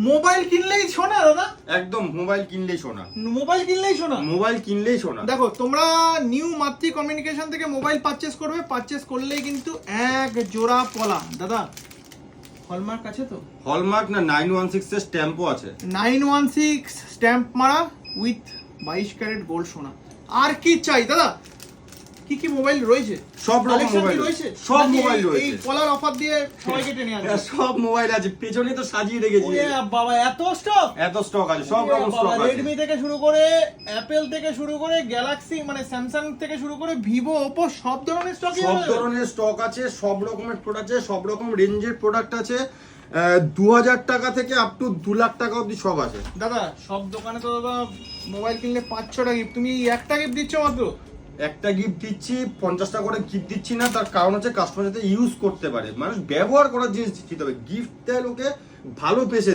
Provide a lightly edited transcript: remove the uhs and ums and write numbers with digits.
Mobile কিনলেই সোনা দাদা, একদম মোবাইল কিনলেই সোনা, মোবাইল কিনলেই সোনা, মোবাইল কিনলেই সোনা। দেখো তোমরা নিউ মাতৃ কমিউনিকেশন থেকে মোবাইল পারচেস করবে, পারচেস করলেই কিন্তু এক জোড়া পলা। দাদা হলমার্ক আছে তো? হলমার্ক না 916 এর স্ট্যাম্পও আছে। 916 স্ট্যাম্প মারা উইথ 22 ক্যারেট গোল্ড সোনা। আর কি চাই দাদা? কি কি মোবাইল রয়েছে? সব রকম Collection কি মোবাইল রয়েছে? সব নাকি মোবাইল এই রয়েছে। পলার অফার দিয়ে সবাইকে টেনে আনবে? সব মোবাইল আছে, পেছনে তো সাজিয়ে রেখেছি। ওরে বাবা এত স্টক! এত স্টক আছে, সব রকম স্টক আছে। রেডমি থেকে শুরু করে অ্যাপেল থেকে শুরু করে গ্যালাক্সি মানে স্যামসাং থেকে শুরু করে ভিভো ওপো সব ধরনের স্টক সব ধরনের স্টক আছে, সব রকমের প্রোডাক্ট আছে, সব রকম রেঞ্জের প্রোডাক্ট আছে। 2000 টাকা থেকে আপ টু 2 লাখ টাকা অবধি সব আছে। দাদা সব দোকানে তো দাদা মোবাইল কিনলে 5-6টা গিফট, তুমি একটা গিফট দিচ্ছ মাত্র। একটা গিফট দিচ্ছি, 50 টাকা করে গিফট দিচ্ছি না, তার কারণ হচ্ছে কাস্টমার যাতে ইউজ করতে পারে, মানুষ ব্যবহার করার জিনিস দিতে হবে। গিফট দেয় লোকে ভালো পেয়েছে।